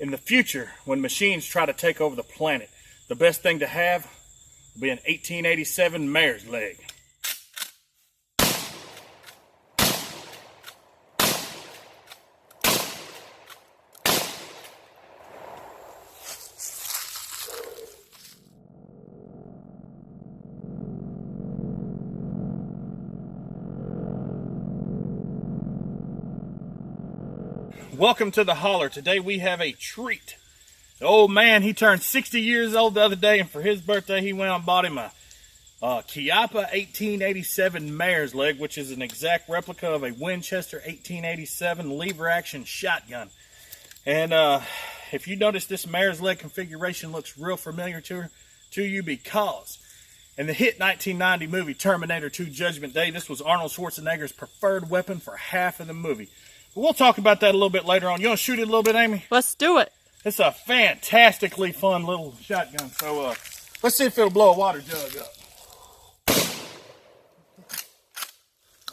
In the future, when machines try to take over the planet, the best thing to have will be an 1887 mare's leg. Welcome to the holler. Today we have a treat. The old man, he turned 60 years old the other day, and for his birthday he went and bought him a Chiappa 1887 mare's leg, which is an exact replica of a Winchester 1887 lever action shotgun. And if you notice, this mare's leg configuration looks real familiar to you because in the hit 1990 movie Terminator 2 Judgment Day, this was Arnold Schwarzenegger's preferred weapon for half of the movie. But we'll talk about that a little bit later on. You want to shoot it a little bit, Amy? Let's do it. It's a fantastically fun little shotgun. So let's see if it'll blow a water jug up.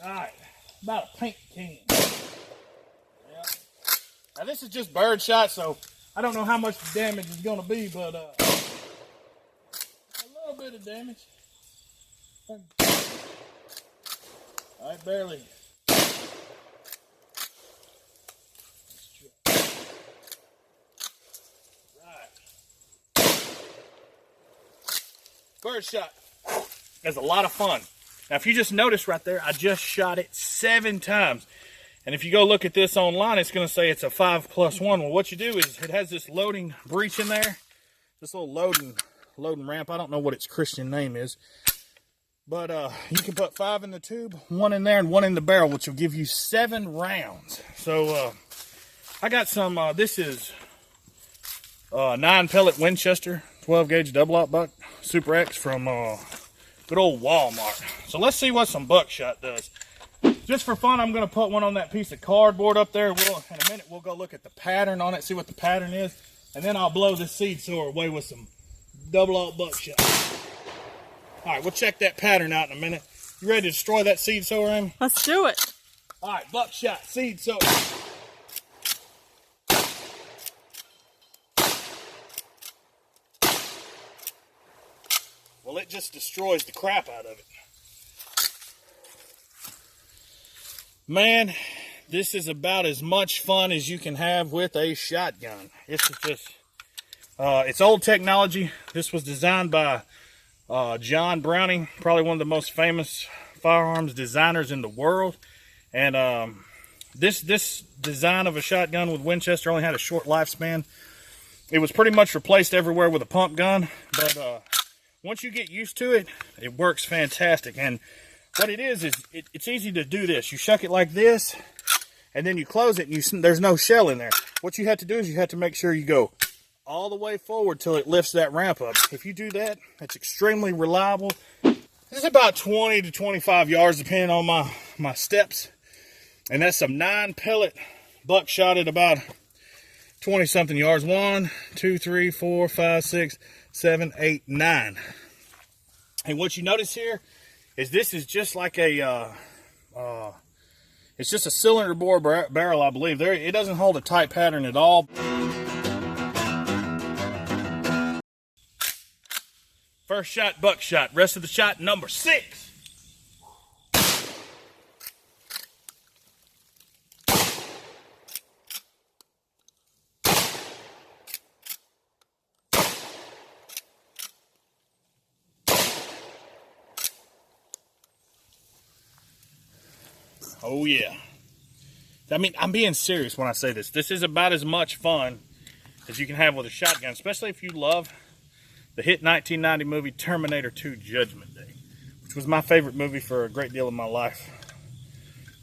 All right, about a paint can. Yeah. Now this is just birdshot, so I don't know how much the damage is going to be, but a little bit of damage. All right, barely. Birdshot is a lot of fun. Now, if you just notice right there, I just shot it 7 times. And if you go look at this online, it's going to say it's a 5+1. Well, what you do is it has this loading breech in there, this little loading ramp. I don't know what its Christian name is, but you can put 5 in the tube, 1 in there, and 1 in the barrel, which will give you 7 rounds. So I got some. This is 9 pellet Winchester 12 gauge double-aught buck Super X from good old Walmart. So let's see what some buckshot does. Just for fun, I'm going to put one on that piece of cardboard up there. In a minute, we'll go look at the pattern on it, see what the pattern is, and then I'll blow this seed sower away with some double-aught buckshot. All right, we'll check that pattern out in a minute. You ready to destroy that seed sower, Amy? Let's do it. All right, buckshot, seed sower. Well, it just destroys the crap out of it. Man, this is about as much fun as you can have with a shotgun. This is just, it's old technology. This was designed by John Browning, probably one of the most famous firearms designers in the world. And this design of a shotgun with Winchester only had a short lifespan. It was pretty much replaced everywhere with a pump gun, but once you get used to it, it works fantastic. And what it is it's easy to do this. You shuck it like this, and then you close it, and there's no shell in there. What you have to do is you have to make sure you go all the way forward till it lifts that ramp up. If you do that, it's extremely reliable. It's about 20 to 25 yards, depending on my steps. And that's some 9 pellet buckshot at about 20-something yards. 1, 2, 3, 4, 5, 6, 7, 8, 9. And what you notice here is this is just like a it's just a cylinder bore barrel, I believe. It doesn't hold a tight pattern at all. First shot, buckshot. Rest of the shot, number 6. Oh yeah. I mean, I'm being serious when I say this. This is about as much fun as you can have with a shotgun, especially if you love the hit 1990 movie Terminator 2 Judgment Day, which was my favorite movie for a great deal of my life.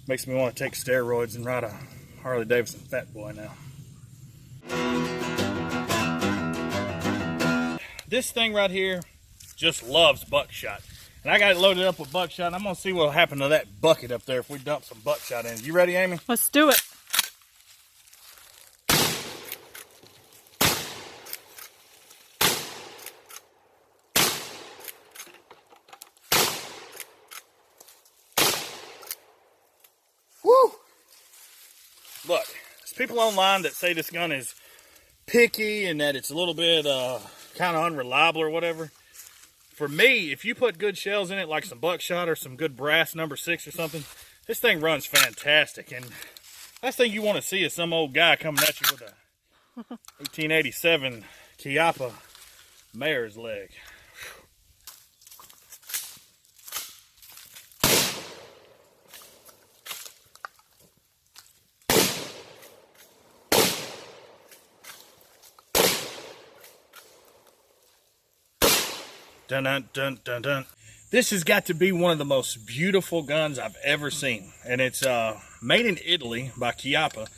Makes me want to take steroids and ride a Harley Davidson Fat Boy now. This thing right here just loves buckshot. And I got it loaded up with buckshot. I'm going to see what will happen to that bucket up there if we dump some buckshot in. You ready, Amy? Let's do it. Woo! Look, there's people online that say this gun is picky and that it's a little bit kind of unreliable or whatever. For me, if you put good shells in it, like some Buckshot or some good brass number 6 or something, this thing runs fantastic. And last thing you want to see is some old guy coming at you with a 1887 Chiappa mare's leg. Dun, dun, dun, dun, dun. This has got to be one of the most beautiful guns I've ever seen. And it's made in Italy by Chiappa.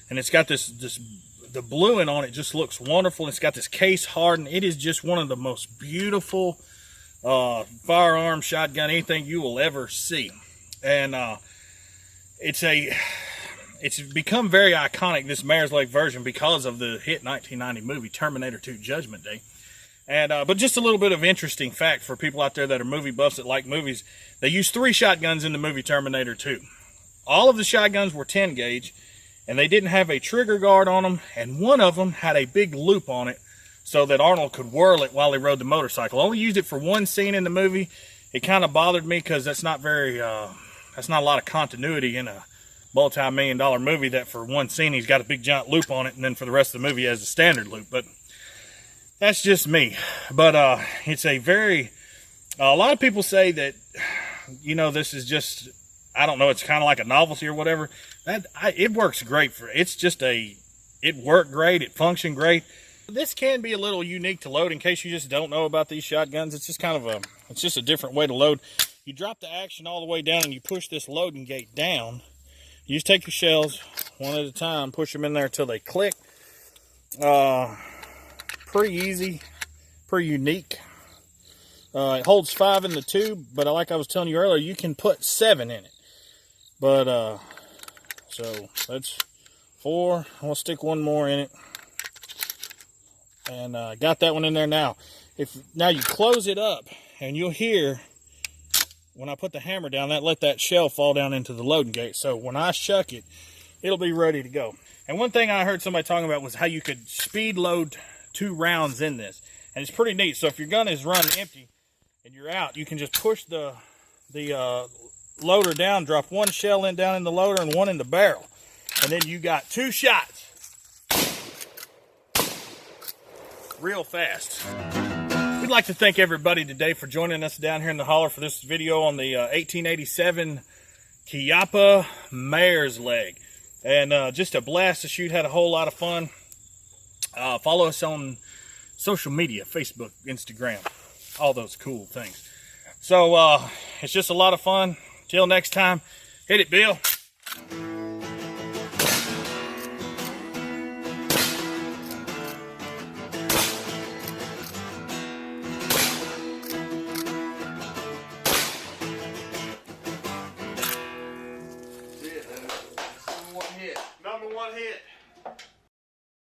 And it's got the bluing on it just looks wonderful. It's got this case hardened. It is just one of the most beautiful firearm, shotgun, anything you will ever see. And it's become very iconic, this mare's leg version, because of the hit 1990 movie Terminator 2 Judgment Day. And but just a little bit of interesting fact for people out there that are movie buffs that like movies. They used 3 shotguns in the movie Terminator 2. All of the shotguns were 10 gauge, and they didn't have a trigger guard on them, and one of them had a big loop on it so that Arnold could whirl it while he rode the motorcycle. Only used it for one scene in the movie. It kind of bothered me because that's not very that's not a lot of continuity in a multi-million-dollar movie that for one scene he's got a big giant loop on it, and then for the rest of the movie he has a standard loop. But that's just me. But it's a very, a lot of people say that, you know, this is just, I don't know, it's kind of like a novelty or whatever. It works great for, it's just it worked great, it functioned great. This can be a little unique to load in case you just don't know about these shotguns. It's just kind of it's just a different way to load. You drop the action all the way down and you push this loading gate down. You just take your shells one at a time, push them in there until they click. Pretty easy, pretty unique. It holds 5 in the tube, but like I was telling you earlier, you can put 7 in it. But so that's 4. I'll stick one more in it, and got that one in there now. Now you close it up, and you'll hear when I put the hammer down, let that shell fall down into the loading gate. So when I shuck it, it'll be ready to go. And one thing I heard somebody talking about was how you could speed load 2 rounds in this, and it's pretty neat. So if your gun is run empty and you're out, you can just push the loader down, drop 1 shell down in the loader and 1 in the barrel, and then you got 2 shots real fast. We'd like to thank everybody today for joining us down here in the holler for this video on the 1887 Chiappa mare's leg. And just a blast to shoot, had a whole lot of fun. Follow us on social media, Facebook, Instagram, all those cool things. So it's just a lot of fun. Till next time, hit it, Bill. Number one hit.